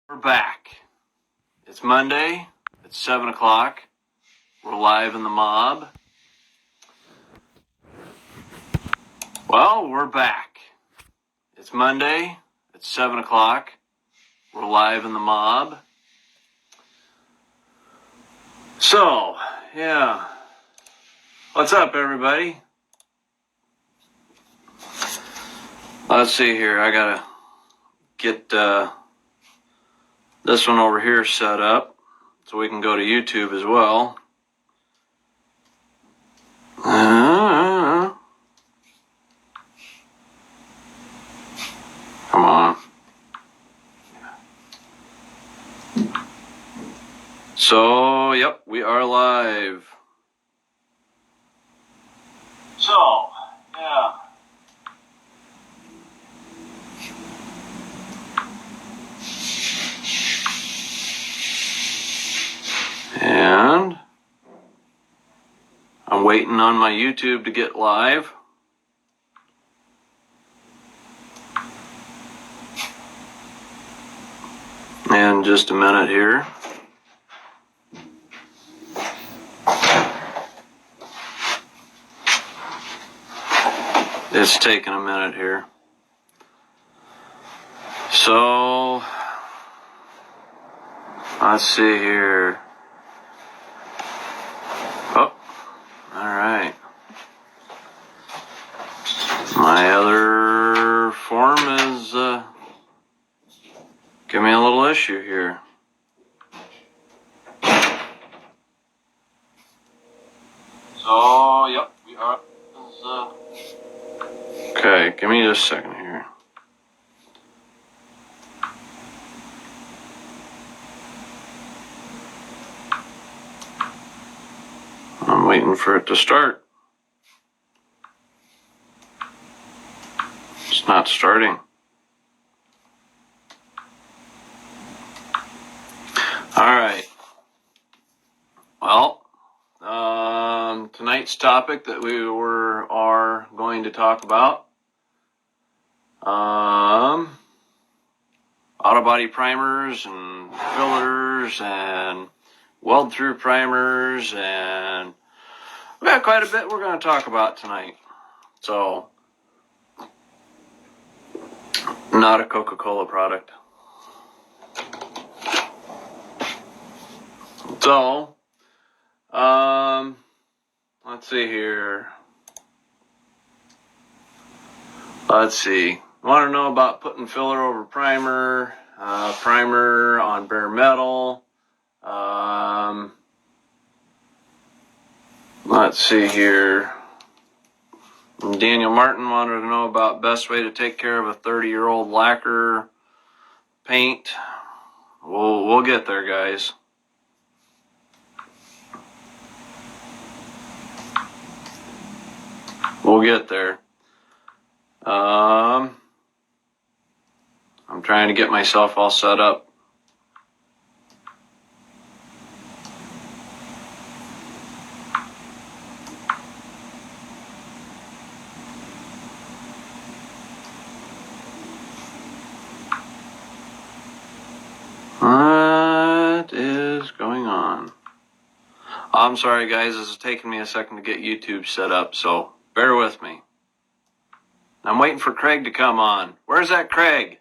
We're back. It's Monday. It's 7 o'clock. We're live in the mob. Well, we're back. It's Monday. It's 7 o'clock. We're live in the mob. So, yeah. What's up, everybody? Let's see here. I gotta get this one over here set up so we can go to YouTube as well. Come on. So, yep, we are live. So, yeah. And I'm waiting on my YouTube to get live. And just a minute here. It's taking a minute here. So, let's see here. Oh, alright. My other form is give me a little issue here. So, yep, we are. Okay, give me just a second here. I'm waiting for it to start. It's not starting. Alright. Well, tonight's topic that we are going to talk about auto body primers and fillers and weld through primers, and we got quite a bit we're going to talk about tonight. So, not a Coca-Cola product. So, let's see here. Let's see. Want to know about putting filler over primer, primer on bare metal. Let's see here. Daniel Martin wanted to know about best way to take care of a 30-year-old lacquer paint. We'll get there, guys. We'll get there. I'm trying to get myself all set up. What is going on? I'm sorry, guys. This is taking me a second to get YouTube set up, so bear with me. I'm waiting for Craig to come on. Where's that Craig?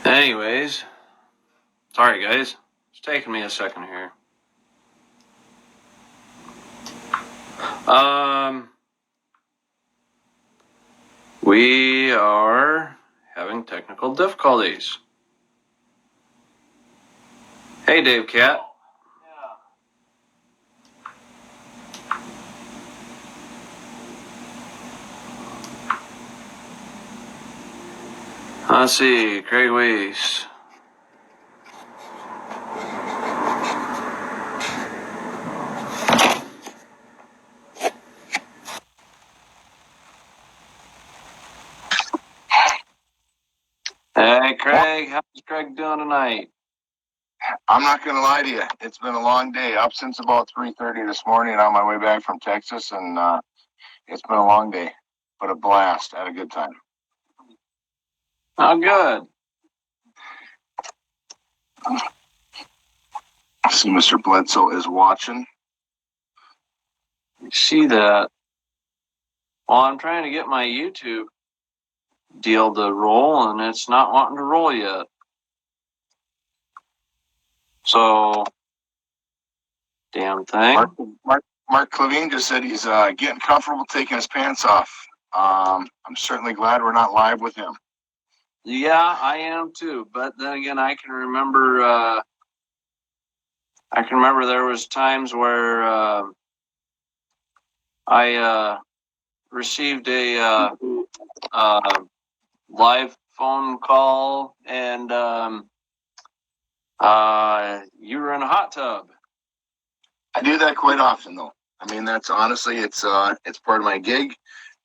Anyways, sorry guys, it's taking me a second here. We are having technical difficulties. Hey Dave Cat. Let's see, Craig Weiss. Hey, Craig, how's Craig doing tonight? I'm not going to lie to you. It's been a long day. Up since about 3:30 this morning on my way back from Texas, and it's been a long day, but a blast. I had a good time. Oh, good. I see Mr. Bledsoe is watching. You see that? Well, I'm trying to get my YouTube deal to roll, and it's not wanting to roll yet. So, damn thing. Mark Clevine just said he's getting comfortable taking his pants off. I'm certainly glad we're not live with him. Yeah, I am too. But then again, I can remember there was times where I received a live phone call, and you were in a hot tub. I do that quite often, though. I mean, that's honestly, it's part of my gig,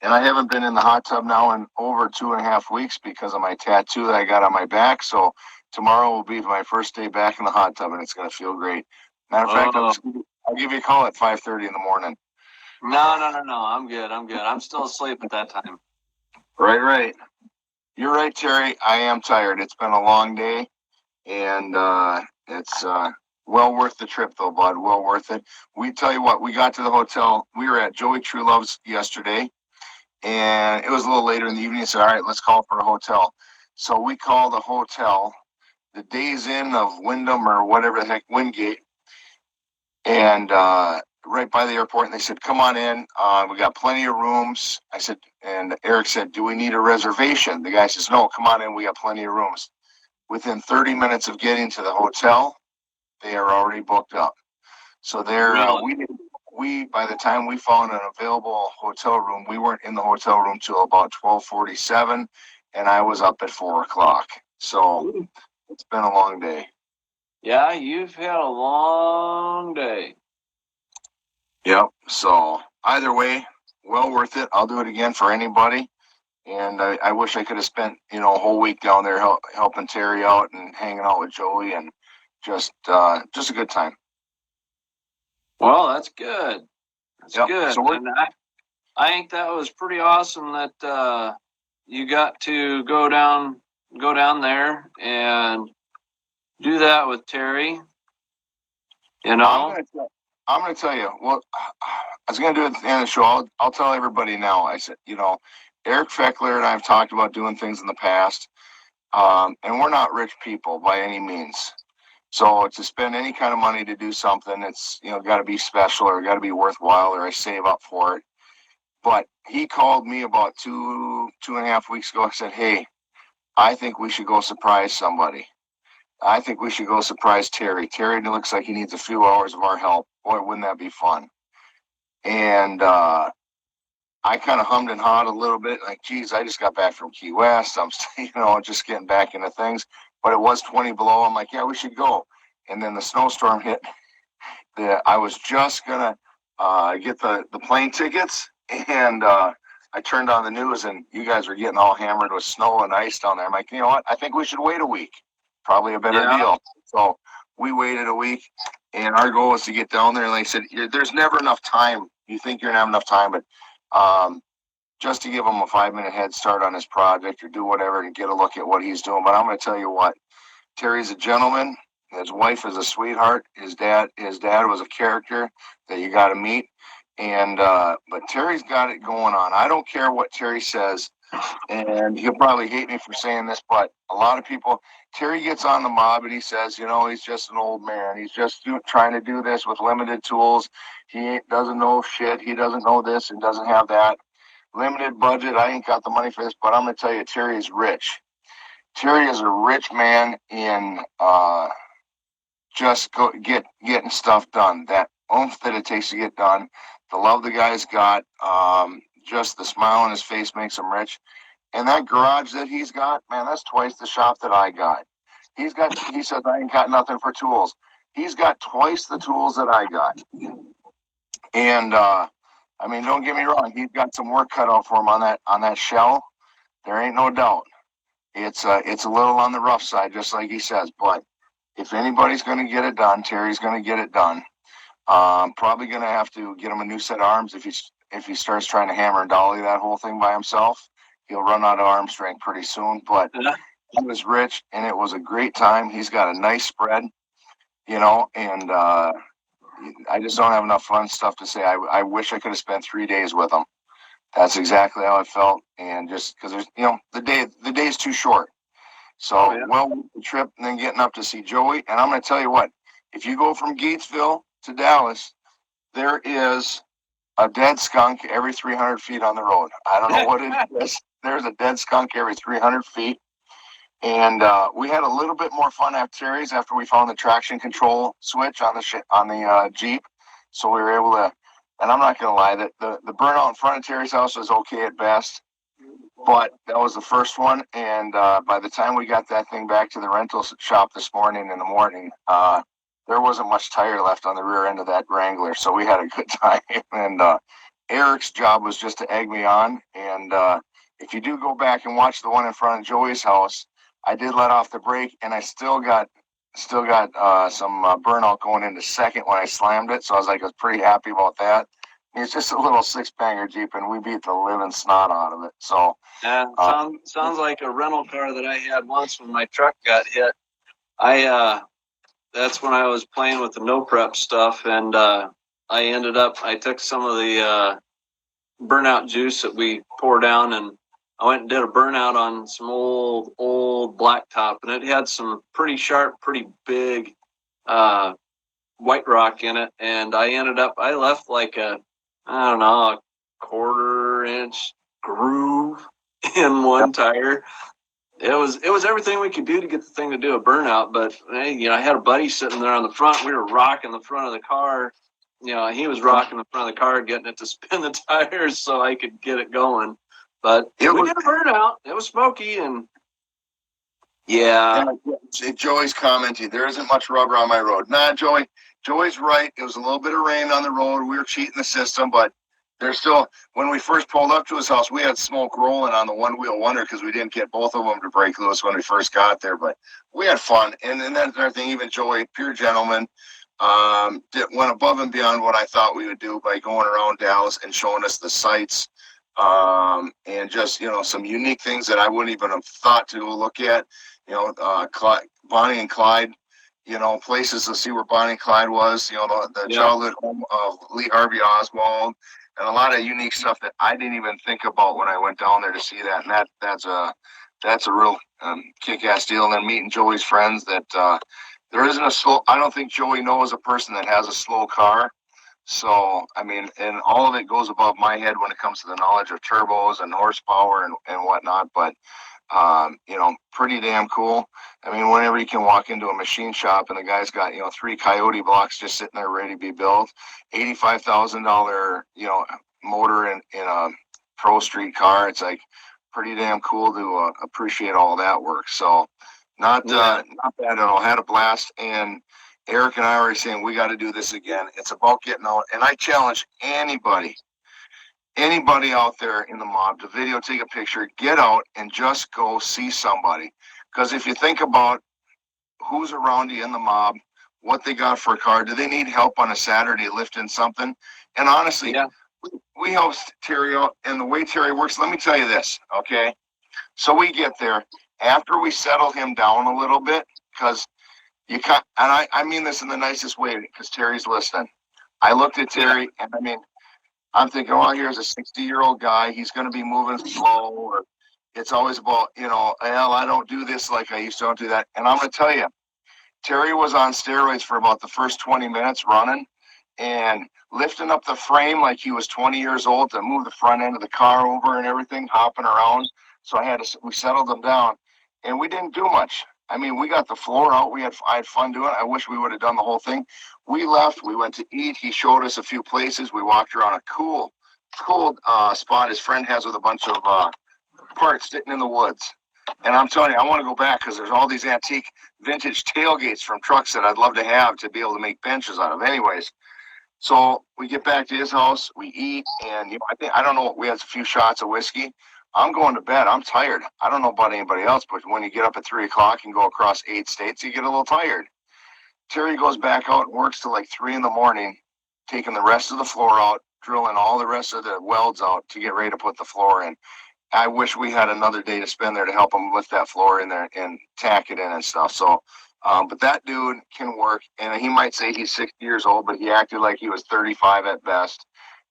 and I haven't been in the hot tub now in over 2.5 weeks because of my tattoo that I got on my back. So tomorrow will be my first day back in the hot tub, and it's going to feel great. Matter of fact, I'll give you a call at 5:30 in the morning. No. I'm good. I'm still asleep at that time. Right. You're right, Terry. I am tired. It's been a long day, and it's well worth the trip, though, bud. Well worth it. We tell you what, we got to the hotel. We were at Joey Truelove's yesterday, and it was a little later in the evening. So, all right, let's call for a hotel. So we called a hotel, the Days Inn of Wyndham or whatever the heck, Wingate, and right by the airport. And they said, "Come on in. We got plenty of rooms." I said, and Eric said, "Do we need a reservation?" The guy says, "No, come on in. We got plenty of rooms." Within 30 minutes of getting to the hotel, they are already booked up. So they're we by the time we found an available hotel room, we weren't in the hotel room till about 12:47, and I was up at 4:00. So it's been a long day. Yeah, you've had a long day. Yep. So either way, well worth it. I'll do it again for anybody. And I wish I could have spent, a whole week down there helping Terry out and hanging out with Joey, and just a good time. Well, that's good. That's good. So and I think that was pretty awesome that you got to go down there and do that with Terry. I'm going to tell you. Well, I was going to do it at the end of the show. I'll tell everybody now. I said, Eric Feckler and I have talked about doing things in the past, and we're not rich people by any means. So to spend any kind of money to do something, it's got to be special or got to be worthwhile, or I save up for it. But he called me about 2.5 weeks ago. I said, "Hey, I think we should go surprise somebody. I think we should go surprise Terry. Terry looks like he needs a few hours of our help. Boy, wouldn't that be fun?" And I kind of hummed and hawed a little bit, like, geez, I just got back from Key West. I'm, just getting back into things. But it was 20 below. I'm like, yeah, we should go. And then the snowstorm hit. I was just going to get the plane tickets, and I turned on the news, and you guys were getting all hammered with snow and ice down there. I'm like, you know what? I think we should wait a week. Probably a better deal. So we waited a week, and our goal was to get down there. And like I said, there's never enough time. You think you're going to have enough time, but just to give him a 5-minute head start on his project or do whatever and get a look at what he's doing. But I'm going to tell you what, Terry's a gentleman. His wife is a sweetheart. His dad was a character that you got to meet. And but Terry's got it going on. I don't care what Terry says, and he'll probably hate me for saying this, but a lot of people, Terry gets on the mob and he says, he's just an old man. He's just trying to do this with limited tools. He doesn't know shit. He doesn't know this and doesn't have that. Limited budget. I ain't got the money for this, but I'm going to tell you, Terry is rich. Terry is a rich man in just getting stuff done. That oomph that it takes to get done. The love the guy's got. Just the smile on his face makes him rich. And that garage that he's got, man, that's twice the shop that I got. He says, I ain't got nothing for tools. He's got twice the tools that I got. And, I mean, don't get me wrong. He's got some work cut out for him on that shell. There ain't no doubt. It's a little on the rough side, just like he says. But if anybody's going to get it done, Terry's going to get it done. Probably going to have to get him a new set of arms if he starts trying to hammer and dolly that whole thing by himself. He'll run out of arm strength pretty soon. But he was rich, and it was a great time. He's got a nice spread, and I just don't have enough fun stuff to say. I wish I could have spent 3 days with him. That's exactly how I felt, and just because there's, the day is too short. So, the trip and then getting up to see Joey. And I'm going to tell you what, if you go from Gatesville to Dallas, there is a dead skunk every 300 feet on the road. I don't know what it is. There's a dead skunk every 300 feet. And we had a little bit more fun at Terry's after we found the traction control switch on the Jeep. So we were able to, and I'm not going to lie, that the burnout in front of Terry's house was okay at best. But that was the first one, and by the time we got that thing back to the rental shop this morning in the morning, there wasn't much tire left on the rear end of that Wrangler, so we had a good time. And Eric's job was just to egg me on, and if you do go back and watch the one in front of Joey's house, I did let off the brake, and I still got some burnout going into second when I slammed it, so I was pretty happy about that. It's just a little six-banger Jeep, and we beat the living snot out of it. So, sounds like a rental car that I had once when my truck got hit. That's when I was playing with the no prep stuff, and I took some of the burnout juice that we pour down, and I went and did a burnout on some old blacktop, and it had some pretty sharp, pretty big white rock in it, and I left a quarter-inch groove in one tire. It was everything we could do to get the thing to do a burnout, but I had a buddy sitting there on the front. We were rocking the front of the car. He was rocking the front of the car, getting it to spin the tires so I could get it going. But we did a burnout. It was smoky, and Joey's commenting, there isn't much rubber on my road. Nah, Joey's right. It was a little bit of rain on the road. We were cheating the system, but there's still, when we first pulled up to his house, we had smoke rolling on the one-wheel wonder because we didn't get both of them to break loose when we first got there. But we had fun. And then that's another thing, even Joey, pure gentleman, went above and beyond what I thought we would do by going around Dallas and showing us the sights and just, some unique things that I wouldn't even have thought to look at. Bonnie and Clyde, places to see where Bonnie and Clyde was, the childhood home of Lee Harvey Oswald, and a lot of unique stuff that I didn't even think about when I went down there to see that. And that's a real kick-ass deal. And then meeting Joey's friends that there isn't I don't think Joey knows a person that has a slow car. So, and all of it goes above my head when it comes to the knowledge of turbos and horsepower and whatnot. But pretty damn cool. Whenever you can walk into a machine shop and the guy's got, 3 Coyote blocks just sitting there ready to be built, $85,000, motor in a Pro Street car. It's pretty damn cool to appreciate all that work. So not bad at all. Had a blast. And Eric and I are already saying we got to do this again. It's about getting out. And I challenge anybody out there in the mob to video, take a picture, get out and just go see somebody. Because if you think about who's around you in the mob, what they got for a car, do they need help on a Saturday lifting something? And honestly, we help Terry out, and the way Terry works, let me tell you this, okay? So we get there, after we settle him down a little bit, because you can't, and I mean this in the nicest way, because Terry's listening. I looked at Terry, and I'm thinking, here's a 60-year-old guy. He's going to be moving slow. Or it's always about, I don't do this like I used to. Don't do that. And I'm going to tell you, Terry was on steroids for about the first 20 minutes running and lifting up the frame like he was 20 years old to move the front end of the car over and everything, hopping around. So we settled him down, and we didn't do much. We got the floor out. I had fun doing it. I wish we would have done the whole thing. We left. We went to eat. He showed us a few places. We walked around a cool spot his friend has with a bunch of parts sitting in the woods. And I'm telling you, I want to go back because there's all these antique vintage tailgates from trucks that I'd love to have to be able to make benches out of. Anyways, so we get back to his house, we eat, and I don't know, we had a few shots of whiskey. I'm going to bed. I'm tired. I don't know about anybody else, but when you get up at 3 o'clock and go across 8 states, you get a little tired. Terry goes back out and works till like 3 in the morning, taking the rest of the floor out, drilling all the rest of the welds out to get ready to put the floor in. I wish we had another day to spend there to help him lift that floor in there and tack it in and stuff. So, but that dude can work, and he might say he's 60 years old, but he acted like he was 35 at best,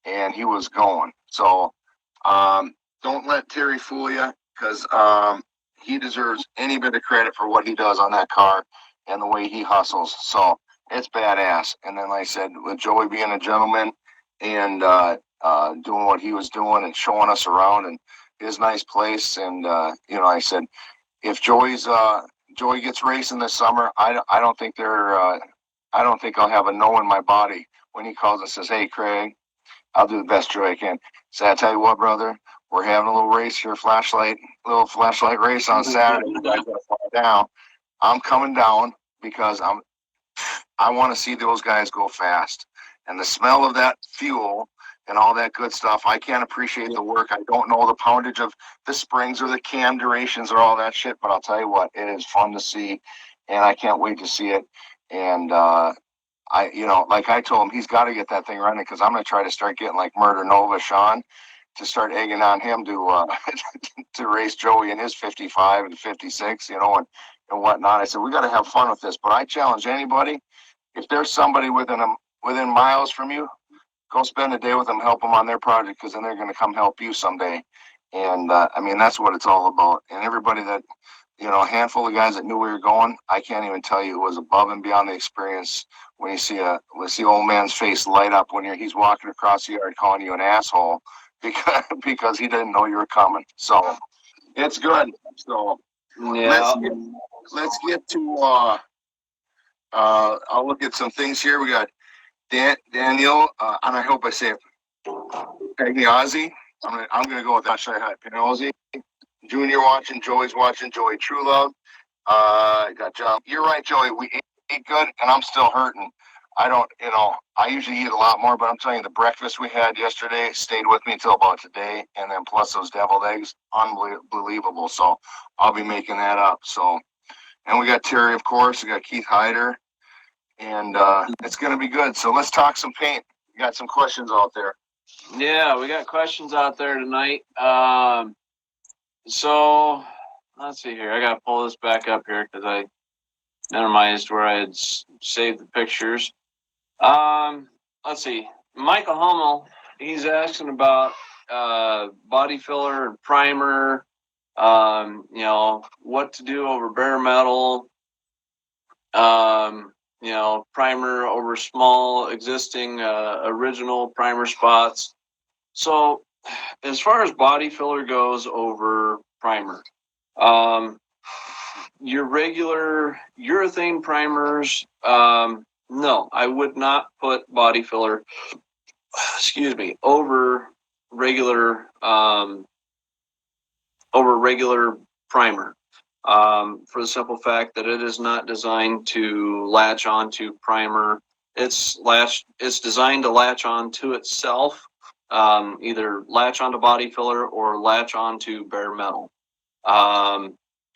and he was going. So, don't let Terry fool you, because he deserves any bit of credit for what he does on that car and the way he hustles. So it's badass. And then, like I said, with Joey being a gentleman and doing what he was doing and showing us around and his nice place, and I said, if Joey gets racing this summer, I don't think I'll have a no in my body when he calls and says, "Hey, Craig, I'll do the best Joey I can." So I tell you what, brother, we're having a little race here, little flashlight race on Saturday. You guys gotta fly down. I'm coming down because I want to see those guys go fast, and the smell of that fuel and all that good stuff. I can't appreciate the work. I don't know the poundage of the springs or the cam durations or all that shit, but I'll tell you what, it is fun to see, and I can't wait to see it. And like I told him, he's got to get that thing running, because I'm going to try to start getting like Murder Nova Sean to start egging on him to to race Joey in his 55 and 56, and whatnot. I said, we got to have fun with this, but I challenge anybody, if there's somebody within miles from you, go spend a day with them, help them on their project, because then they're going to come help you someday. And that's what it's all about. And everybody that, a handful of guys that knew we were going, I can't even tell you, it was above and beyond the experience when you see old man's face light up when he's walking across the yard calling you an asshole because he didn't know you were coming. So it's good. So Yeah. let's get to I'll look at some things here. We got Daniel, and I hope I say it, Pagnozzi. I'm gonna go with that. Pagnozzi. Junior watching, Joey's watching, Joey True Love. Got John. You're right, Joey. We ate good, and I'm still hurting. I usually eat a lot more, but I'm telling you, the breakfast we had yesterday stayed with me until about today, and then plus those deviled eggs, unbelievable. So I'll be making that up. So, and we got Terry, of course. We got Keith Hyder. And it's going to be good. So let's talk some paint. We got some questions out there. Yeah, we got questions out there tonight. So let's see here. I got to pull this back up here because I minimized where I had saved the pictures. Let's see. Michael Hummel, he's asking about body filler and primer, what to do over bare metal, primer over small existing original primer spots. So as far as body filler goes over primer, your regular urethane primers, no, I would not put body filler, over regular primer. For the simple fact that it is not designed to latch onto primer. It's designed to latch onto itself, either latch onto body filler or latch onto bare metal.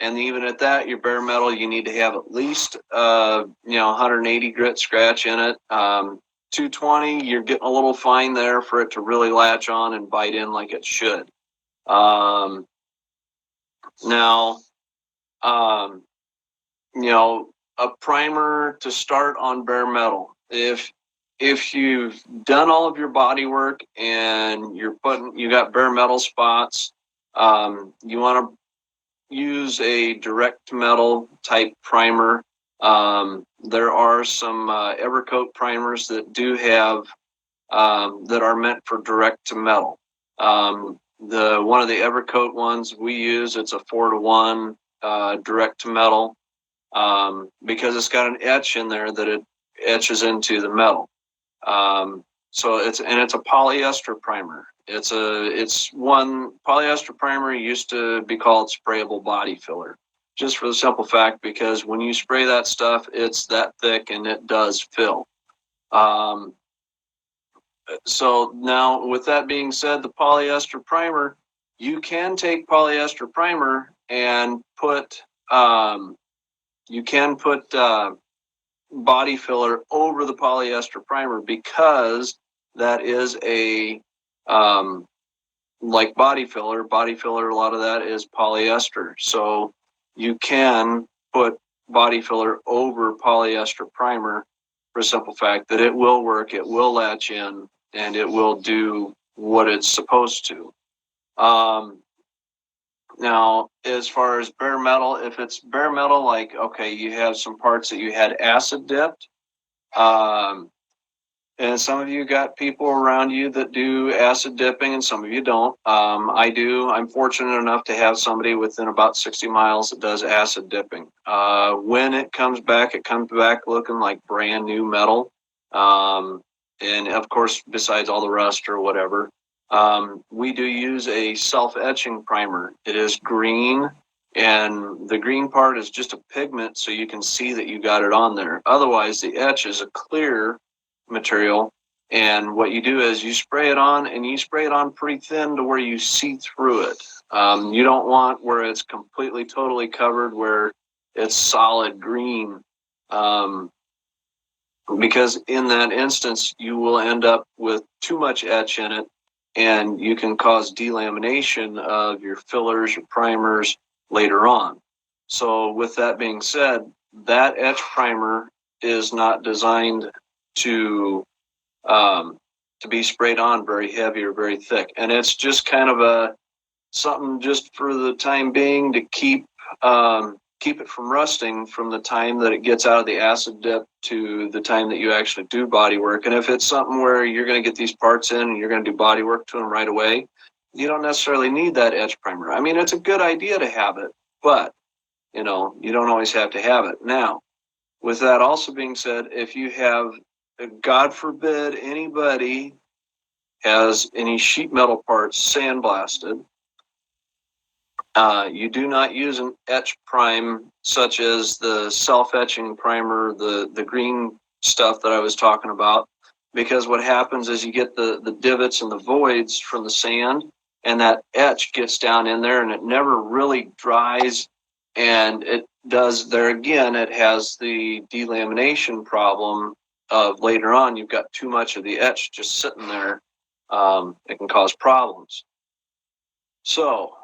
And even at that, your bare metal, you need to have at least 180 grit scratch in it. 220, you're getting a little fine there for it to really latch on and bite in like it should. Now, a primer to start on bare metal. If you've done all of your body work and you got bare metal spots, you want to use a direct metal type primer. There are some Evercoat primers that do have that are meant for direct to metal. One of the Evercoat ones we use, it's a 4-to-1 direct to metal, because it's got an etch in there that it etches into the metal. So it's a polyester primer. Polyester primer used to be called sprayable body filler, just for the simple fact because when you spray that stuff, it's that thick and it does fill. So now, with that being said, the polyester primer, you can take polyester primer and put body filler over the polyester primer because that is a like body filler. Body filler, a lot of that is polyester. So you can put body filler over polyester primer for the simple fact that it will work, it will latch in, and it will do what it's supposed to. Now, as far as bare metal, if it's bare metal, like, okay, you have some parts that you had acid dipped, and some of you got people around you that do acid dipping, and some of you don't. I do. I'm fortunate enough to have somebody within about 60 miles that does acid dipping. When it comes back looking like brand new metal. And of course, besides all the rust or whatever, we do use a self-etching primer. It is green, and the green part is just a pigment, so you can see that you got it on there. Otherwise, the etch is a clear material, and what you do is you spray it on, and you spray it on pretty thin to where you see through it. You don't want where it's completely totally covered, where it's solid green, because in that instance you will end up with too much etch in it, and you can cause delamination of your fillers or primers later on. So with that being said, that etch primer is not designed to be sprayed on very heavy or very thick, and it's just kind of something just for the time being to keep it from rusting from the time that it gets out of the acid dip to the time that you actually do body work. And if it's something where you're going to get these parts in and you're going to do body work to them right away, you don't necessarily need that etch primer. I mean, it's a good idea to have it, but you don't always have to have it. Now, with that also being said, if you have, God forbid, anybody has any sheet metal parts sandblasted, you do not use an etch prime such as the self-etching primer, the green stuff that I was talking about, because what happens is you get the divots and the voids from the sand, and that etch gets down in there and it never really dries, and it does there again, it has the delamination problem of later on you've got too much of the etch just sitting there. It can cause problems. So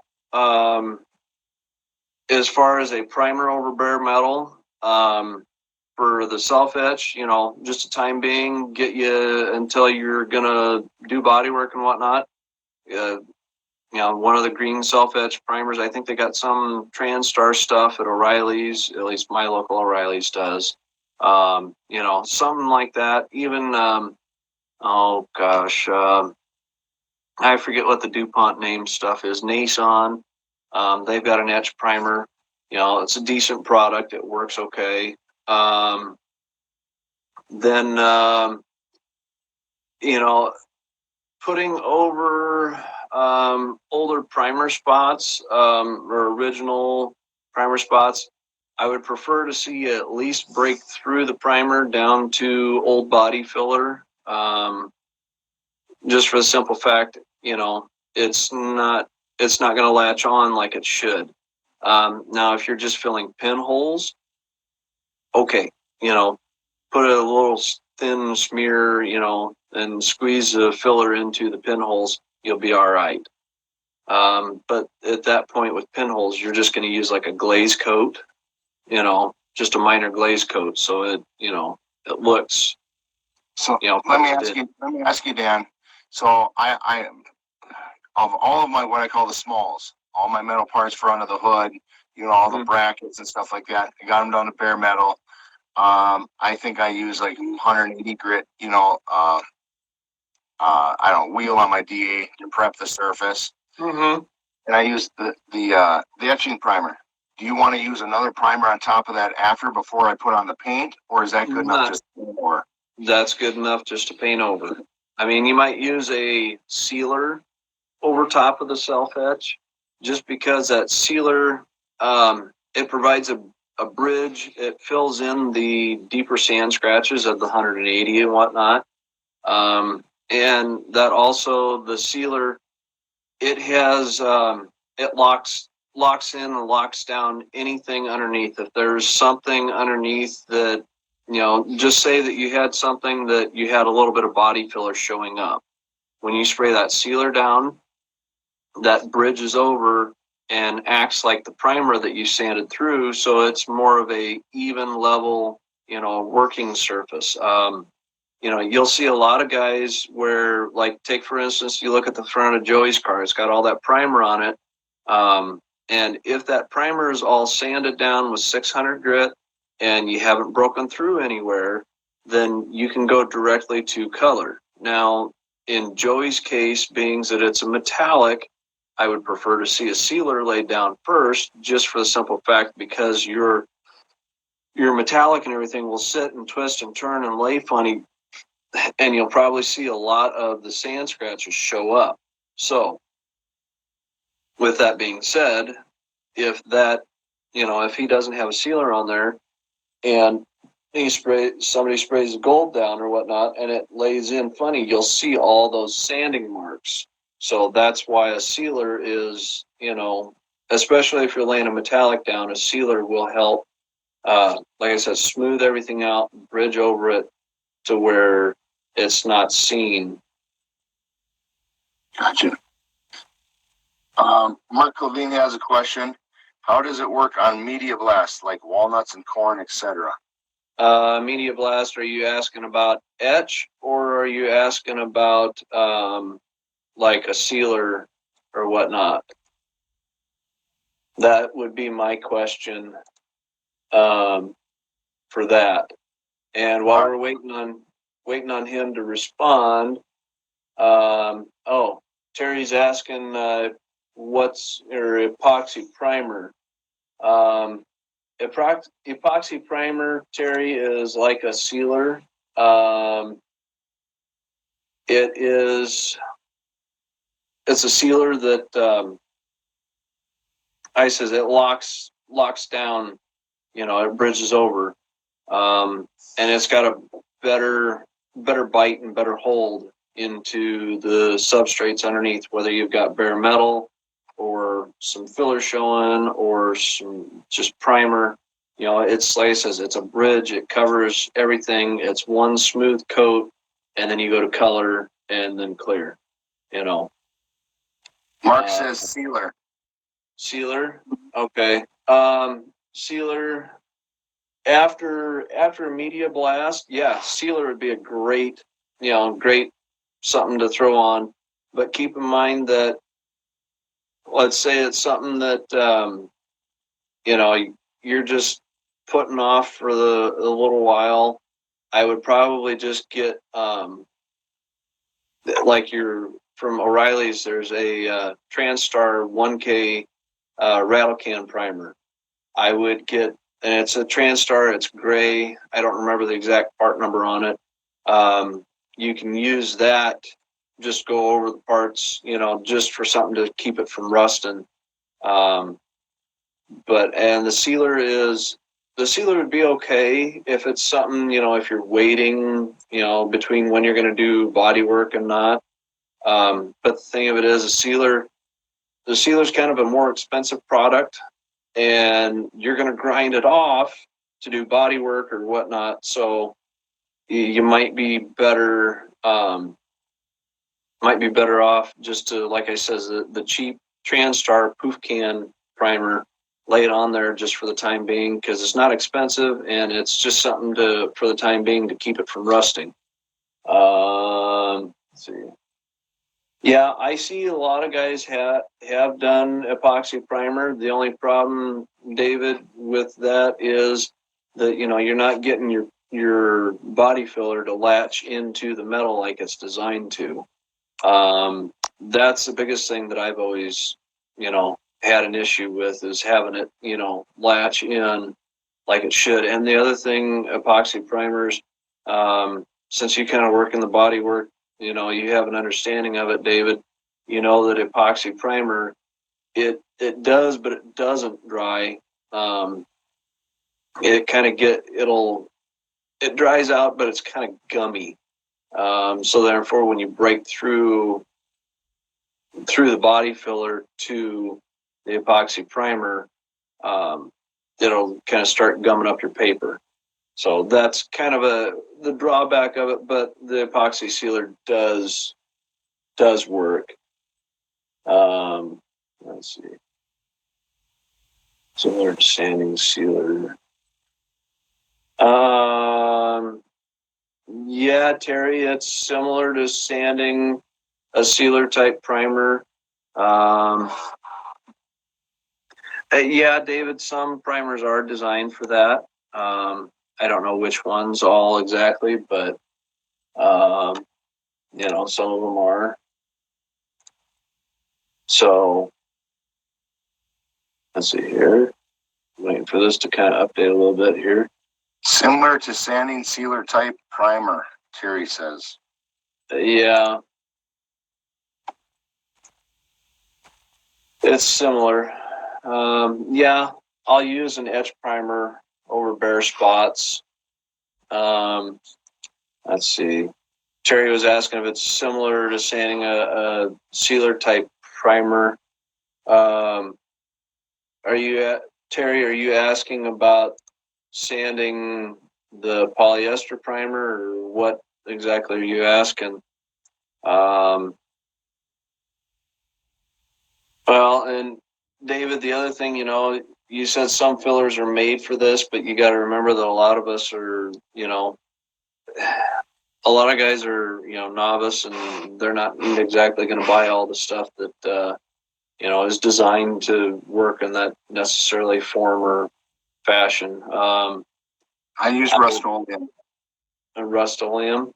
as far as a primer over bare metal, for the self-etch, just a time being, get you until you're gonna do body work and whatnot. One of the green self-etch primers, I think they got some TransStar stuff at O'Reilly's, at least my local O'Reilly's does. Something like that. Even, oh gosh, I forget what the DuPont name stuff is. Nason, they've got an etch primer. It's a decent product. It works okay. Then, putting over older primer spots or original primer spots, I would prefer to see at least break through the primer down to old body filler. Just for the simple fact, it's not going to latch on like it should. Now, if you're just filling pinholes, okay, put a little thin smear, and squeeze the filler into the pinholes, you'll be all right. But at that point with pinholes, you're just going to use like a glaze coat, just a minor glaze coat, so it looks. So let me ask you, Dan. So I of all of my what I call the smalls, all my metal parts for under the hood, all the brackets and stuff like that, I got them down to bare metal. I think I use like 180 grit, I don't wheel on my DA to prep the surface. And I use the etching primer. Do you want to use another primer on top of that before I put on the paint, or is that good enough just to paint over? That's good enough just to paint over. I mean, you might use a sealer over top of the self-etch, just because that sealer, it provides a bridge. It fills in the deeper sand scratches of the 180 and whatnot. And that also, the sealer, it has, it locks in and locks down anything underneath. If there's something underneath that, just say that you had something that you had a little bit of body filler showing up. When you spray that sealer down, that bridges over and acts like the primer that you sanded through, so it's more of a even level, working surface. You'll see a lot of guys where, like, take for instance, you look at the front of Joey's car, it's got all that primer on it. And if that primer is all sanded down with 600 grit and you haven't broken through anywhere, then you can go directly to color. Now, in Joey's case, being that it's a metallic, I would prefer to see a sealer laid down first, just for the simple fact because your metallic and everything will sit and twist and turn and lay funny, and you'll probably see a lot of the sand scratches show up. So, with that being said, if he doesn't have a sealer on there and somebody sprays gold down or whatnot and it lays in funny, you'll see all those sanding marks. So that's why a sealer is, especially if you're laying a metallic down, a sealer will help, like I said, smooth everything out, bridge over it to where it's not seen. Gotcha. Mark Levine has a question. How does it work on media blast, like walnuts and corn, etc.? Media blast, are you asking about etch, or are you asking about like a sealer or whatnot? That would be my question for that. And while we're waiting on him to respond, Terry's asking what's your epoxy primer. Epoxy primer, Terry, is like a sealer. It's a sealer that I says it locks down, it bridges over, and it's got a better bite and better hold into the substrates underneath, whether you've got bare metal or some filler showing or some just primer. It's like I says, it's a bridge. It covers everything. It's one smooth coat, and then you go to color and then clear. Mark says sealer. Sealer, okay. Sealer after a media blast, yeah, sealer would be a great something to throw on. But keep in mind that, let's say it's something that you're just putting off for a little while. I would probably just get like from O'Reilly's. There's a Transtar 1K rattle can primer. I would get, and it's a Transtar. It's gray. I don't remember the exact part number on it. You can use that. Just go over the parts, just for something to keep it from rusting. And the sealer would be okay if it's something, if you're waiting, between when you're going to do body work and not. But the thing of it is, the sealer's kind of a more expensive product, and you're going to grind it off to do body work or whatnot. So you might be better off just to, like I says, the cheap Transtar poof can primer, lay it on there just for the time being, because it's not expensive and it's just something for the time being to keep it from rusting. Let's see. Yeah, I see a lot of guys have done epoxy primer. The only problem, David, with that is that you're not getting your body filler to latch into the metal like it's designed to. That's the biggest thing that I've always had an issue with, is having it latch in like it should. And the other thing, epoxy primers, since you kind of work in the body work, you have an understanding of it, David, you know that epoxy primer, it does, but it doesn't dry. It kind of it dries out, but it's kind of gummy. So therefore, when you break through the body filler to the epoxy primer, it'll kind of start gumming up your paper. So that's kind of the drawback of it, but the epoxy sealer does work. Let's see. Similar to sanding sealer. Yeah, Terry, it's similar to sanding a sealer type primer. Yeah, David, some primers are designed for that. I don't know which ones all exactly, but some of them are. So let's see here. Waiting for this to kind of update a little bit here. Similar to sanding sealer type primer, Terry says. Yeah. It's similar. Yeah, I'll use an etch primer over bare spots. Let's see. Terry was asking if it's similar to sanding a sealer type primer. Terry, are you asking about sanding the polyester primer, or what exactly are you asking? Well, and David, the other thing, you said some fillers are made for this, but you got to remember that a lot of us are, a lot of guys are, novice, and they're not exactly going to buy all the stuff that, is designed to work in that necessarily form or fashion. I use Rust-Oleum. Rust-Oleum.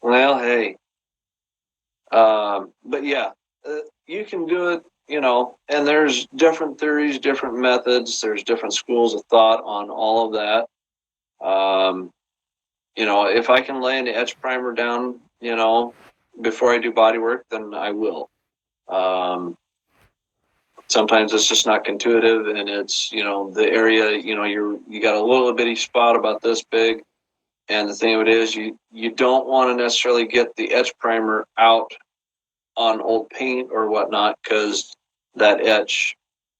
Well, hey. But yeah, you can do it, and there's different theories, different methods. There's different schools of thought on all of that. If I can lay an etch primer down, before I do body work, then I will. Sometimes it's just not intuitive, and it's, the area, you got a little bitty spot about this big. And the thing of it is, you don't want to necessarily get the etch primer out on old paint or whatnot, because that etch,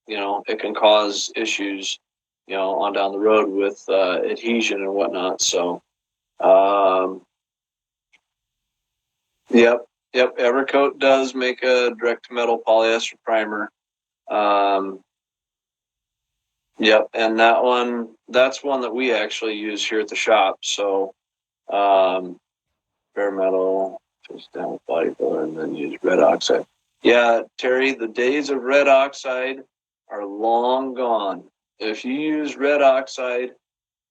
it can cause issues, on down the road with adhesion and whatnot. So, yep. Evercoat does make a direct metal polyester primer. Yep, and that's one that we actually use here at the shop. So, bare metal, just down with body filler, and then use red oxide. Yeah, Terry, the days of red oxide are long gone. If you use red oxide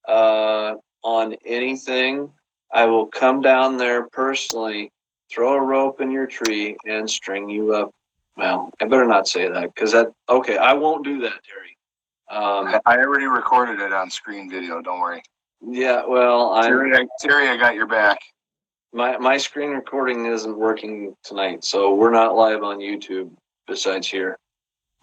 on anything, I will come down there personally, throw a rope in your tree, and string you up. Well, I better not say that, because okay, I won't do that, Terry. I already recorded it on screen video. Don't worry. Yeah, well, Terry, I got your back. My screen recording isn't working tonight, so we're not live on YouTube besides here.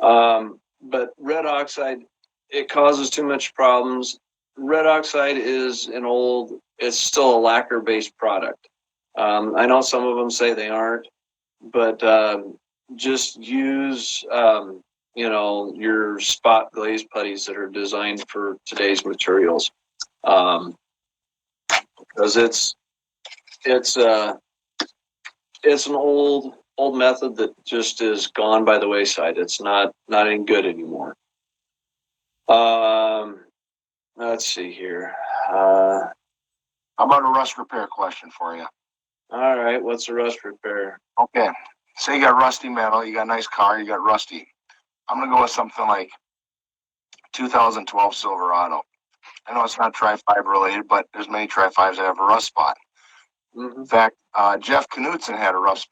But red oxide, it causes too much problems. Red oxide is it's still a lacquer-based product. I know some of them say they aren't, but just use, your spot glaze putties that are designed for today's materials. Because it's an old method that just is gone by the wayside. It's not any good anymore. Let's see here. How about a rust repair question for you? All right, what's a rust repair? Okay, say you got rusty metal, you got a nice car, you got rusty. I'm gonna go with something like 2012 Silverado. I know it's not Tri-5 related, but there's many Tri-5s that have a rust spot. Mm-hmm. In fact, Jeff Knutson had a rust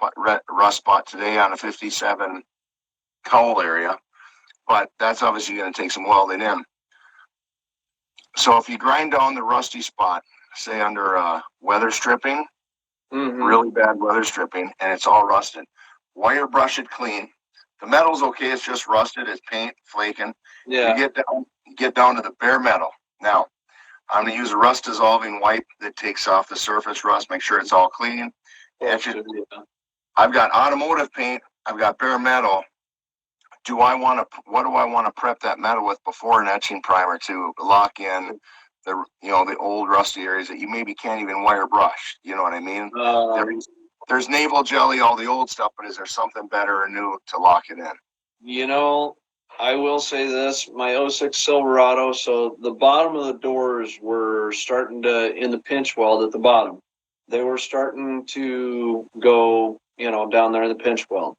spot today on a 57 cowl area, but that's obviously going to take some welding in. So if you grind down the rusty spot, say under weather stripping, really bad weather stripping, and it's all rusted. Wire brush it clean. The metal's okay; it's just rusted. It's paint flaking. Yeah. You get down to the bare metal. Now, I'm going to use a rust dissolving wipe that takes off the surface rust. Make sure it's all clean. I've got automotive paint. I've got bare metal. What do I want to prep that metal with before an etching primer to lock in the old rusty areas that you maybe can't even wire brush? You know what I mean? There's naval jelly, all the old stuff, but is there something better or new to lock it in? I will say this, my 06 Silverado, so the bottom of the doors were starting to, in the pinch weld at the bottom, they were starting to go, down there in the pinch weld.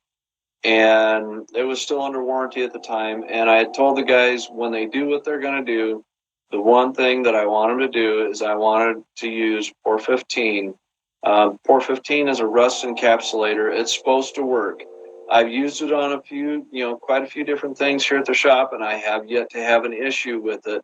And it was still under warranty at the time. And I had told the guys when they do what they're going to do, the one thing that I want them to do is I wanted to use Por 15. Por 15 is a rust encapsulator. It's supposed to work. I've used it on quite a few different things here at the shop, and I have yet to have an issue with it.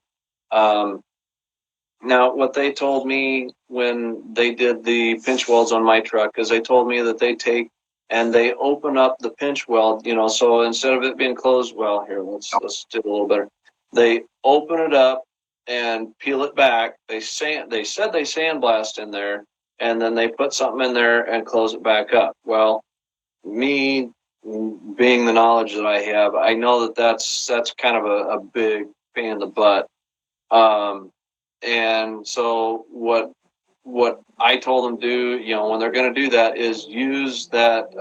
Now, what they told me when they did the pinch welds on my truck is they told me that they take and they open up the pinch weld, so instead of it being closed, let's do it a little better. They open it up and peel it back. They said they sandblast in there, and then they put something in there and close it back up. Well, me being the knowledge that I have, I know that that's kind of a big pain in the butt. And so what I told them to do, when they're going to do that, is use that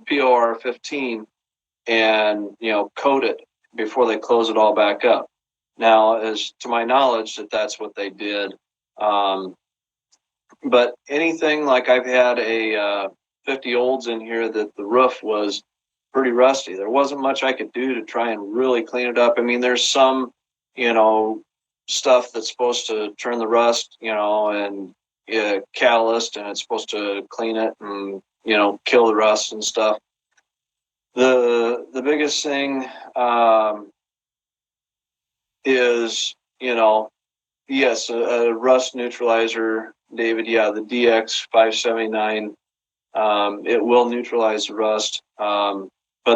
POR 15 and coat it before they close it all back up. Now, as to my knowledge, that's what they did. But anything like I've had a 50 olds in here that the roof was pretty rusty. There wasn't much I could do to try and really clean it up. I mean, there's some, stuff that's supposed to turn the rust, and catalyst, and it's supposed to clean it and, kill the rust and stuff. The biggest thing is, yes, a rust neutralizer, David. Yeah, the DX 579. It will neutralize the rust, but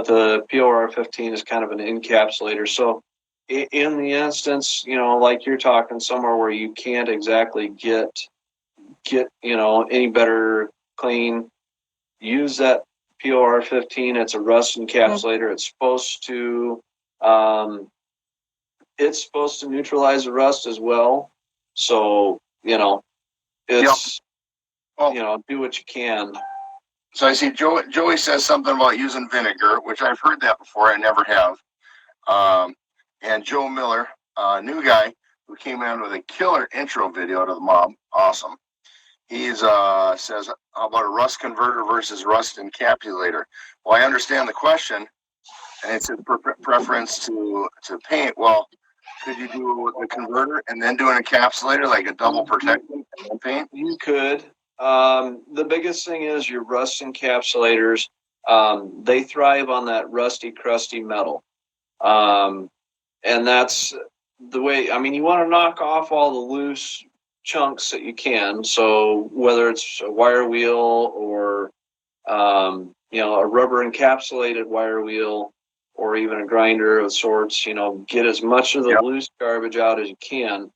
the POR 15 is kind of an encapsulator. So in the instance, like you're talking somewhere where you can't exactly get any better clean, use that POR 15. It's a rust encapsulator. It's supposed to neutralize the rust as well. So it's do what you can. So I see Joey says something about using vinegar, which I've heard that before. I never have. And Joe Miller, new guy who came in with a killer intro video to the mob. Awesome. He's says about a rust converter versus rust encapsulator. Well, I understand the question, and it's a preference to paint. Well, could you do the converter and then do an encapsulator, like a double protection and then paint? You could. The biggest thing is your rust encapsulators. They thrive on that rusty, crusty metal. And that's the way, you want to knock off all the loose chunks that you can. So whether it's a wire wheel or, a rubber encapsulated wire wheel or even a grinder of sorts, get as much of the loose garbage out as you can.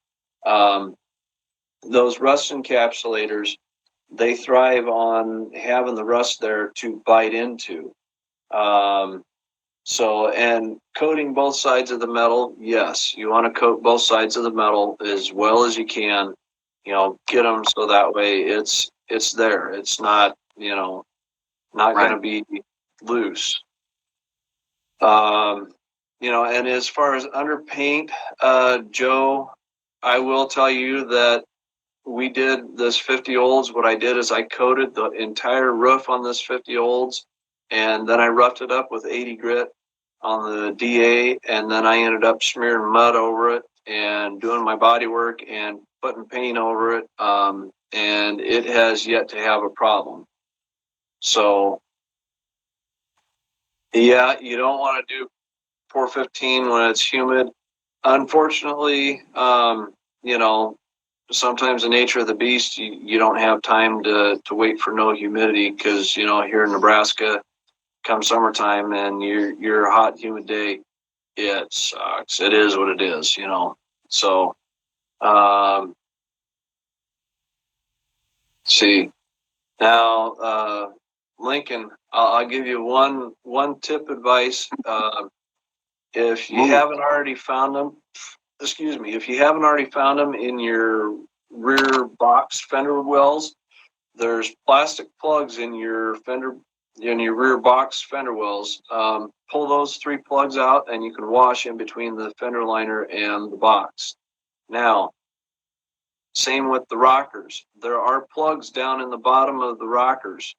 Those rust encapsulators, they thrive on having the rust there to bite into. And coating both sides of the metal, yes, you want to coat both sides of the metal as well as you can, get them so that way it's there. It's not, not going to be loose. And as far as underpaint, Joe, I will tell you that we did this 50 olds. What I did is I coated the entire roof on this 50 olds, and then I roughed it up with 80 grit on the DA, and then I ended up smearing mud over it and doing my body work and putting paint over it, and it has yet to have a problem. So, yeah, you don't want to do Por 15 when it's humid. Unfortunately, sometimes the nature of the beast, you don't have time to wait for no humidity because, you know, here in Nebraska, come summertime and you're a hot, humid day, it sucks. It is what it is, you know. So, see. Now, Lincoln, I'll give you one tip advice. If you haven't already found them, if you haven't already found them in your rear box fender wells, there's plastic plugs in your rear box fender wells. Pull those 3 plugs out, and you can wash in between the fender liner and the box. Now, same with the rockers. There are plugs down in the bottom of the rockers,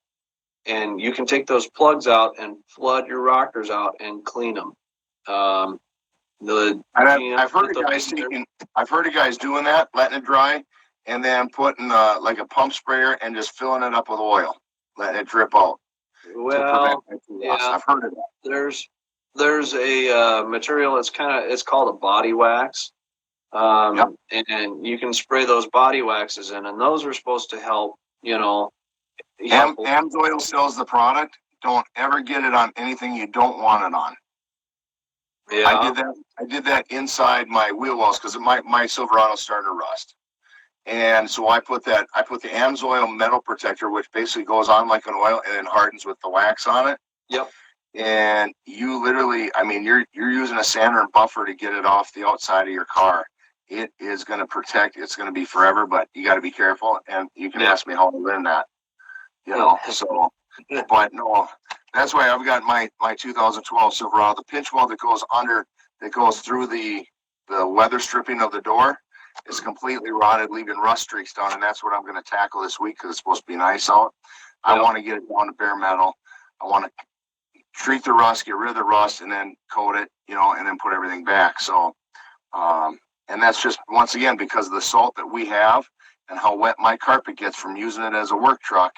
and you can take those plugs out and flood your rockers out and clean them. I've heard of guys doing that, letting it dry, and then putting like a pump sprayer and just filling it up with oil, letting it drip out. Well, yeah, I've heard of that. There's a material. It's called a body wax. Yep. And you can spray those body waxes in, and those are supposed to help, you know. Amsoil sells the product. Don't ever get it on anything you don't want it on. Yeah. I did that inside my wheel wells because my Silverado started to rust. And so I put the Amsoil metal protector, which basically goes on like an oil and then hardens with the wax on it. Yep. And you literally, I mean, you're using a sander and buffer to get it off the outside of your car. It is going to protect. It's going to be forever, but you got to be careful. And you can ask me how I learned that, you know. So, but no, that's why I've got my 2012 Silverado. The pinch weld that goes through the weather stripping of the door is completely rotted, leaving rust streaks down. And that's what I'm going to tackle this week because it's supposed to be nice out. I want to get it down to bare metal. I want to treat the rust, get rid of the rust, and then coat it, you know, and then put everything back. So, and that's just, once again, because of the salt that we have and how wet my carpet gets from using it as a work truck.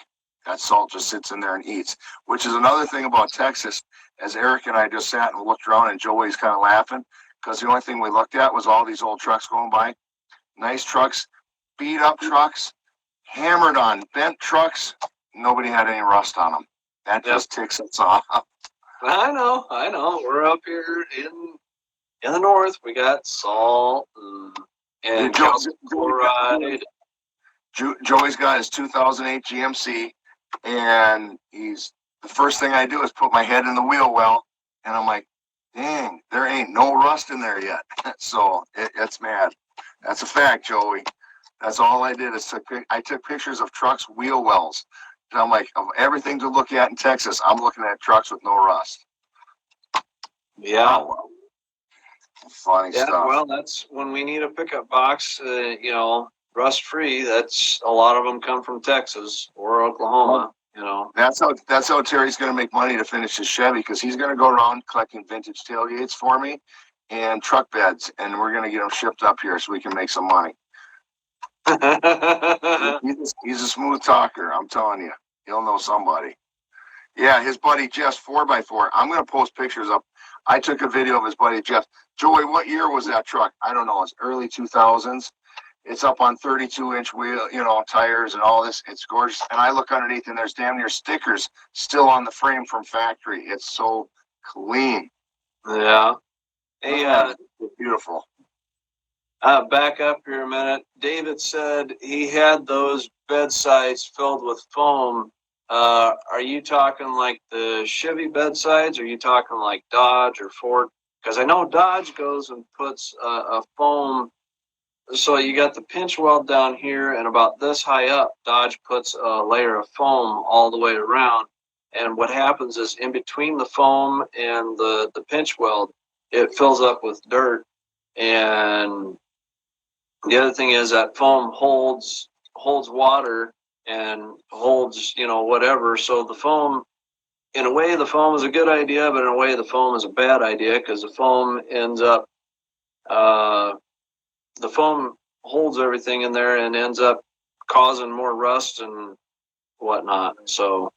That salt just sits in there and eats, which is another thing about Texas. As Eric and I just sat and looked around, and Joey's kind of laughing because the only thing we looked at was all these old trucks going by. Nice trucks, beat up trucks, hammered on, bent trucks. Nobody had any rust on them. That just ticks us off. I know. We're up here in the north. We got salt and chloride. Joey's got his 2008 GMC, and the first thing I do is put my head in the wheel well, and I'm like, dang, there ain't no rust in there yet. So it's mad. That's a fact, Joey. That's all I did is I took pictures of trucks' wheel wells. And I'm like, of everything to look at in Texas, I'm looking at trucks with no rust. Yeah. Oh, well. Funny stuff. Well, that's when we need a pickup box, you know, rust-free. That's a lot of them come from Texas or Oklahoma, you know. That's how Terry's going to make money to finish his Chevy, because he's going to go around collecting vintage tailgates for me and truck beds, and we're going to get them shipped up here so we can make some money. He's a smooth talker, I'm telling you. He'll know somebody. Yeah, his buddy Jeff's 4x4. I'm going to post pictures up. I took a video of his buddy Jeff. Joey, what year was that truck? I don't know. It's early 2000s. It's up on 32-inch wheel, you know, tires and all this. It's gorgeous. And I look underneath, and there's damn near stickers still on the frame from factory. It's so clean. Yeah. Hey, it's beautiful. Back up here a minute. David said he had those bedsides filled with foam. Are you talking like the Chevy bedsides? Or are you talking like Dodge or Ford? Because I know Dodge goes and puts a foam. So you got the pinch weld down here, and about this high up, Dodge puts a layer of foam all the way around. And what happens is in between the foam and the pinch weld, it fills up with dirt. And the other thing is that foam holds water and holds, you know, whatever. So the foam, in a way, the foam is a good idea, but in a way, the foam is a bad idea because the foam ends up, the foam holds everything in there and ends up causing more rust and whatnot. So,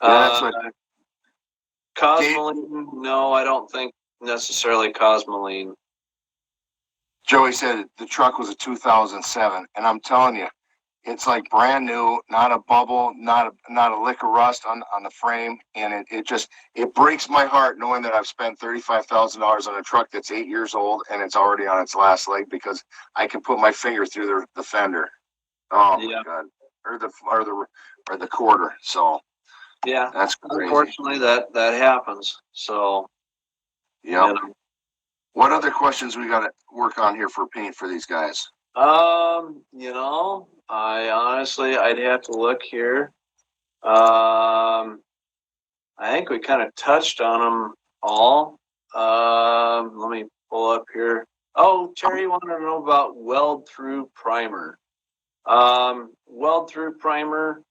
Cosmoline, no, I don't think necessarily Cosmoline. Joey said the truck was a 2007, and I'm telling you, it's like brand new, not a bubble, not a lick of rust on the frame, and it breaks my heart knowing that I've spent $35,000 on a truck that's 8 years old and it's already on its last leg because I can put my finger through the fender. Oh my God, or the quarter. So yeah, that's crazy. Unfortunately, that happens. So yeah. You know. What other questions we got to work on here for paint for these guys? You know, I'd have to look here. I think we kind of touched on them all. Let me pull up here. Oh, Terry wanted to know about Weld Through Primer. Weld Through Primer,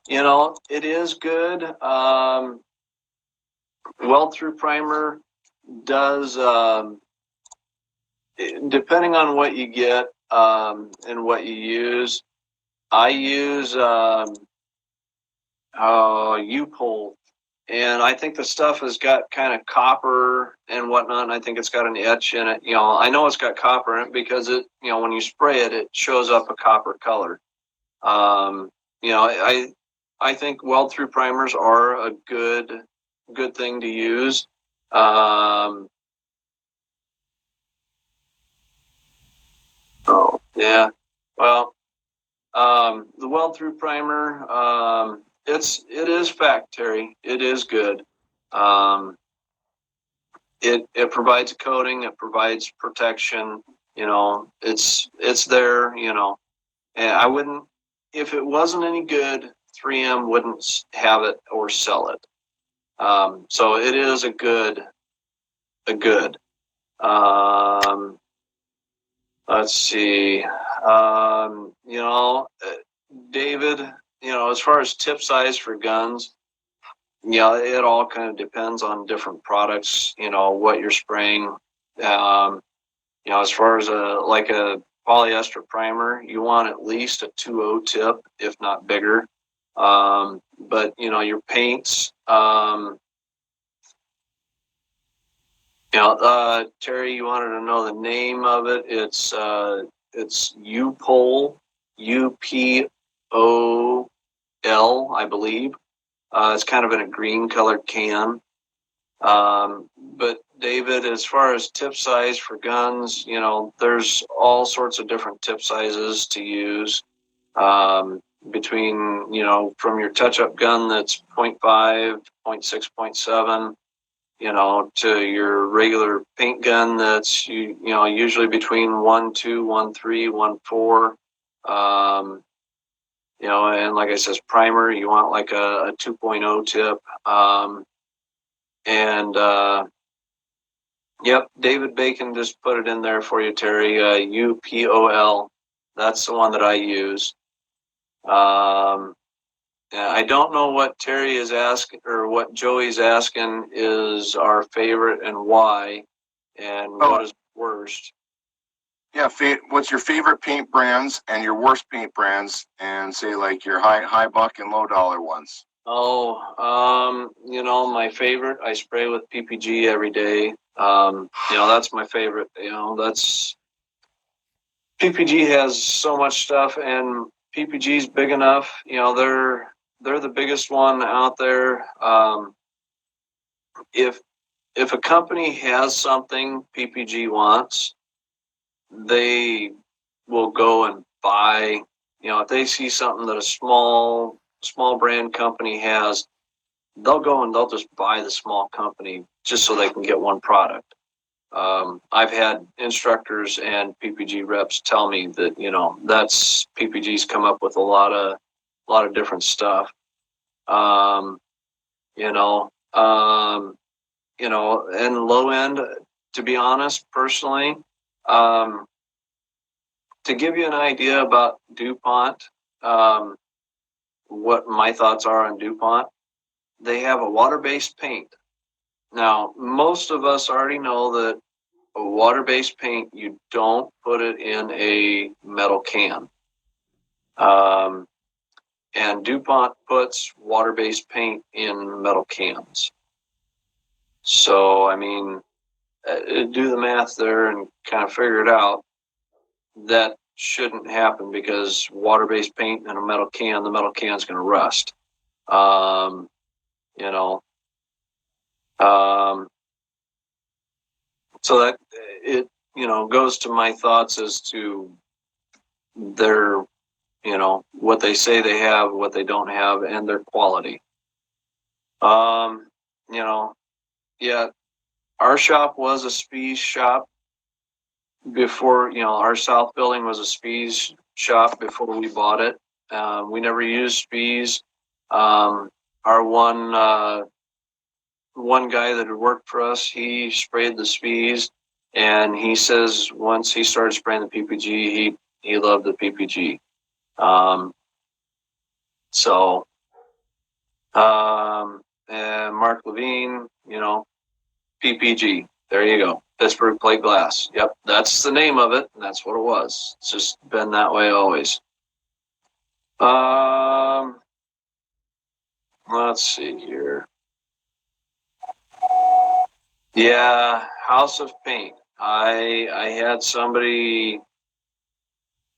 you know, it is good. Weld Through Primer does, depending on what you get and what you use. I use U-Pole, and I think the stuff has got kind of copper and whatnot, and I think it's got an etch in it. You know, I know it's got copper in it because it, you know, when you spray it, it shows up a copper color. You know, I think weld-through primers are a good thing to use. Oh yeah, well, the weld-through primer, it is fact, Terry. It is good. It provides a coating. It provides protection. You know, it's there. You know, and I wouldn't, if it wasn't any good, 3M wouldn't have it or sell it. So it is a good. Let's see. You know, David, you know, as far as tip size for guns, yeah, it all kind of depends on different products, you know, what you're spraying. You know, as far as a polyester primer, you want at least a 2.0 tip, if not bigger. But, you know, your paints, you know, Terry, you wanted to know the name of it. It's U-Pole, U-P-O-L, I believe. It's kind of in a green colored can. But David, as far as tip size for guns, you know, there's all sorts of different tip sizes to use. Between, you know, from your touch-up gun that's 0.5, 0.6, 0.7, you know, to your regular paint gun that's, you know, usually between 1.2, 1.3, 1.4. You know, and like I says, primer, you want like a 2.0 tip. Yep, David Bacon just put it in there for you, Terry. U-P-O-L. That's the one that I use. I don't know what Terry is asking, or what Joey's asking is our favorite and why, and what is worst. Yeah, what's your favorite paint brands and your worst paint brands, and say like your high buck and low dollar ones? Oh, you know, my favorite, I spray with PPG every day. You know, that's my favorite. You know, PPG has so much stuff, and PPG's big enough. You know, they're the biggest one out there. If a company has something PPG wants, they will go and buy. You know, if they see something that a small brand company has, they'll go and they'll just buy the small company just so they can get one product. I've had instructors and PPG reps tell me that, you know, that's PPG's come up with a lot of different stuff. You know, and low end, to be honest, personally, to give you an idea about DuPont, what my thoughts are on DuPont, they have a water-based paint. Now, most of us already know that a water-based paint, you don't put it in a metal can. And DuPont puts water-based paint in metal cans. So, I mean, do the math there and kind of figure it out. that shouldn't happen because water-based paint in a metal can, the metal can is going to rust. You know, so that it, goes to my thoughts as to their, what they say they have, what they don't have, and their quality. Yeah, our shop was a Spies shop before, our south building was a Spies shop before we bought it. We never used Spies. Our one guy that had worked for us, he sprayed the Spies, and he says once he started spraying the PPG, he loved the PPG. And Mark Levine, PPG. There you go. Pittsburgh Plate Glass. Yep, that's the name of it, and that's what it was. It's just been that way always. Let's see here. Yeah, House of Paint. I had somebody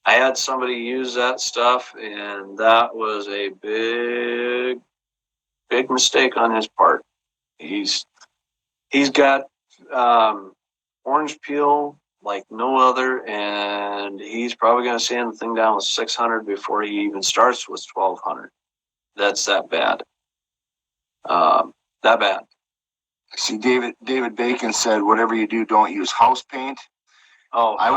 use that stuff, and that was a big mistake on his part. He's got orange peel like no other, and he's probably going to sand the thing down with 600 before he even starts with 1200. That's that bad. That bad. See, David Bacon said, "Whatever you do, don't use house paint." Oh, I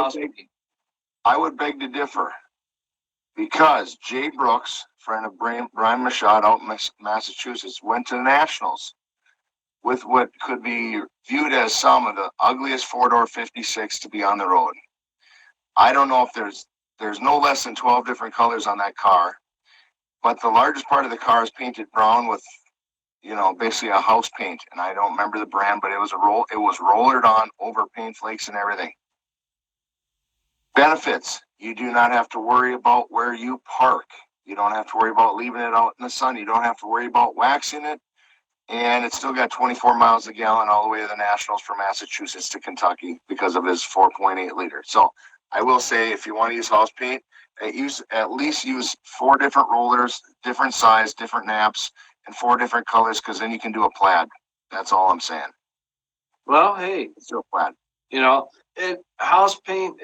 would beg to differ, because Jay Brooks, friend of Brian Machado out in Massachusetts, went to the Nationals with what could be viewed as some of the ugliest four-door 56 to be on the road. I don't know if there's no less than 12 different colors on that car, but the largest part of the car is painted brown with, basically a house paint, and I don't remember the brand, but it was rollered on over paint flakes and everything. Benefits: you do not have to worry about where you park. You don't have to worry about leaving it out in the sun. You don't have to worry about waxing it. And it's still got 24 miles a gallon all the way to the Nationals from Massachusetts to Kentucky because of his 4.8 liter. So I will say, if you want to use house paint, at least use 4 different rollers, different size, different naps, and 4 different colors, because then you can do a plaid. That's all I'm saying. Well, hey, it's still plaid. House paint,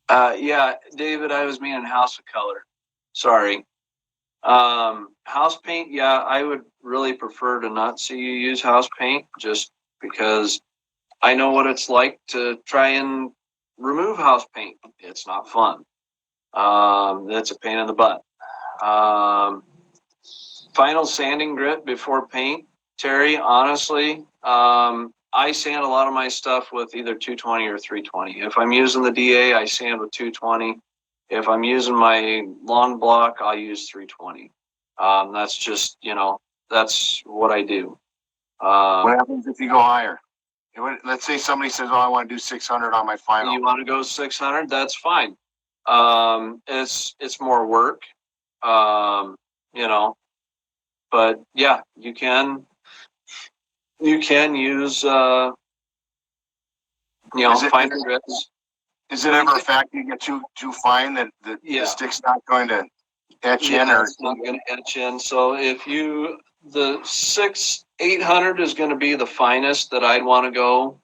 yeah, David, I was meaning House of Color. Sorry. House paint, yeah, I would really prefer to not see you use house paint, just because I know what it's like to try and remove house paint. It's not fun. It's a pain in the butt. Final sanding grit before paint, Terry, honestly, I sand a lot of my stuff with either 220 or 320. If I'm using the DA, I sand with 220. If I'm using my long block, I'll use 320. That's just, that's what I do. What happens if you go higher? Let's say somebody says, "Oh, I want to do 600 on my final." You want to go 600? That's fine. It's more work, but yeah, you can use, finer grits. Is it ever a fact you get too fine that the stick's not going to etch in, or it's not going to etch in? So if the 800 is going to be the finest that I'd want to go.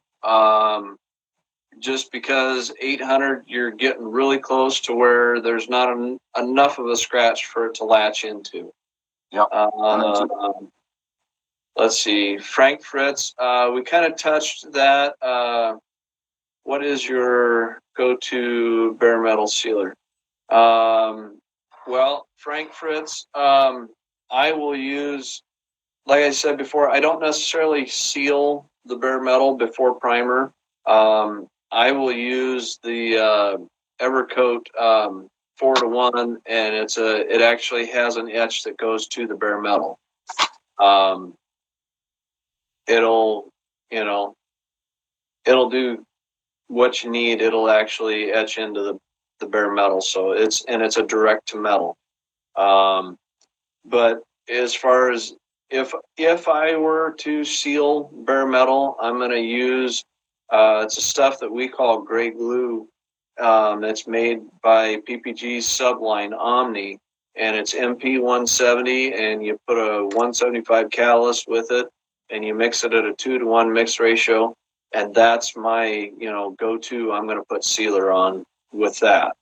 Just because 800, you're getting really close to where there's not enough of a scratch for it to latch into. Yep. Let's see, Frank Fritz. We kind of touched that. What is your go-to bare metal sealer? Well, Frank Fritz, I will use, like I said before, I don't necessarily seal the bare metal before primer. I will use the Evercoat 4-to-1, and it actually has an etch that goes to the bare metal. It'll do what you need. It'll actually etch into the bare metal, so it's a direct to metal. But as far as if I were to seal bare metal, I'm going to use it's a stuff that we call gray glue. It's made by PPG's subline Omni, and it's MP 170, and you put a 175 callus with it, and you mix it at a 2-to-1 mix ratio, and that's my go-to. I'm going to put sealer on with that.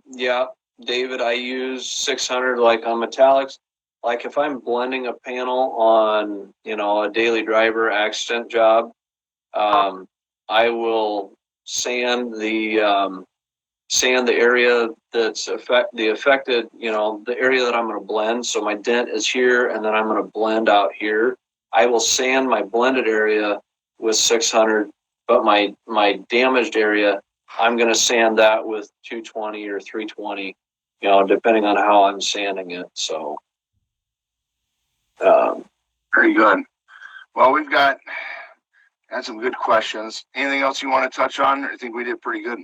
Yeah, David, I use 600 like on metallics. Like if I'm blending a panel on a daily driver accident job, I will sand the area that's affected, the area that I'm going to blend. So my dent is here, and then I'm going to blend out here. I will sand my blended area with 600, but my damaged area, I'm going to sand that with 220 or 320, depending on how I'm sanding it. So, Very good. Well, we've got some good questions. Anything else you want to touch on? I think we did pretty good.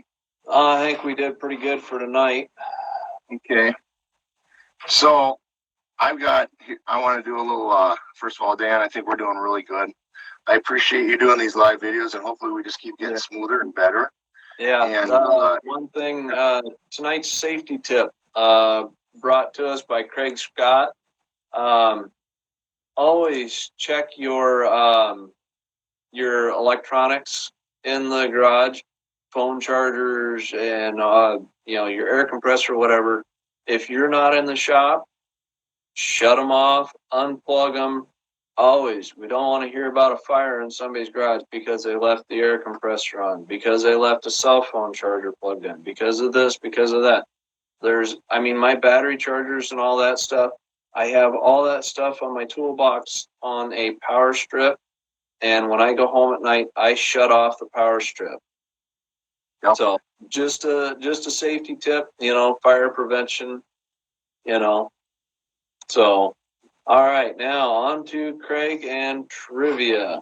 I think we did pretty good for tonight. Okay. So I want to do a little, first of all, Dan, I think we're doing really good. I appreciate you doing these live videos, and hopefully we just keep getting smoother and better. Yeah. And one thing, tonight's safety tip brought to us by Craig Scott. Always check your electronics in the garage, phone chargers, and your air compressor, whatever. If you're not in the shop, shut them off, unplug them. Always. We don't want to hear about a fire in somebody's garage because they left the air compressor on, because they left a cell phone charger plugged in, because of this, because of that. My battery chargers and all that stuff, I have all that stuff on my toolbox on a power strip. And when I go home at night, I shut off the power strip. Yep. So just a safety tip, fire prevention, So, all right, now on to Craig and trivia.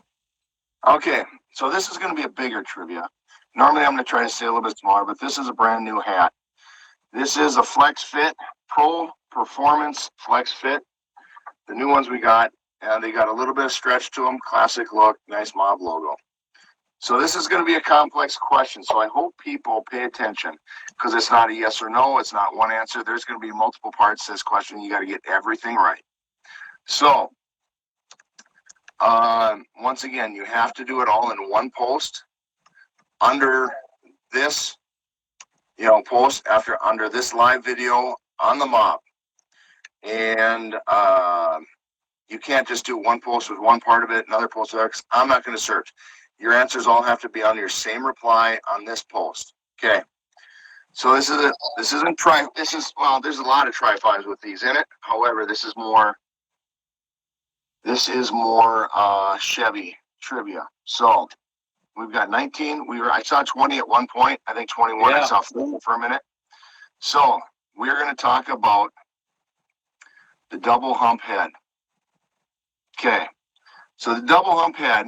Okay, so this is going to be a bigger trivia. Normally I'm going to try to say a little bit smaller, but this is a brand new hat. This is a Flex Fit Pro Performance Flex Fit. The new ones we got, and they got a little bit of stretch to them, classic look, nice mob logo. So this is going to be a complex question, so I hope people pay attention, because it's not a yes or no, it's not one answer. There's going to be multiple parts to this question. You got to get everything right. So, once again, you have to do it all in one post. Under this, post under this live video on the mob. And you can't just do one post with one part of it, another post with X. I'm not going to search. Your answers all have to be on your same reply on this post. Okay. So there's a lot of tri-5s with these in it. However, this is more Chevy trivia. So we've got 19. I saw 20 at one point. I think 21. Yeah. I saw 4 for a minute. So we're going to talk about the double hump head. Okay. So the double hump head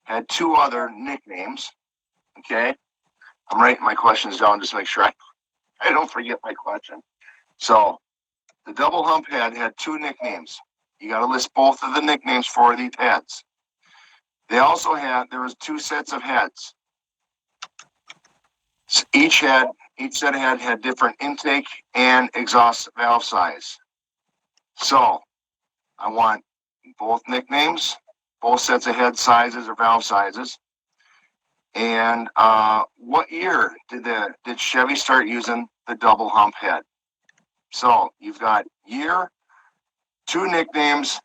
had 2 other nicknames. Okay. I'm writing my questions down just to make sure I don't forget my question. So the double hump head had 2 nicknames. You got to list both of the nicknames for these heads. They also there was 2 sets of heads. So each set of head had different intake and exhaust valve size. So I want both nicknames, both sets of head sizes or valve sizes. And what year did Chevy start using the double hump head? So you've got year, 2 nicknames,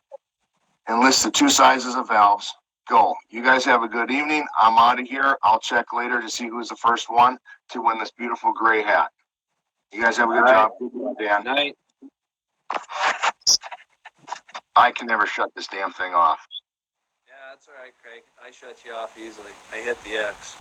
and list the 2 sizes of valves. Go. You guys have a good evening. I'm out of here. I'll check later to see who's the first one to win this beautiful gray hat. You guys have a good job. Dan. Night. I can never shut this damn thing off. Yeah, that's all right, Craig. I shut you off easily. I hit the X.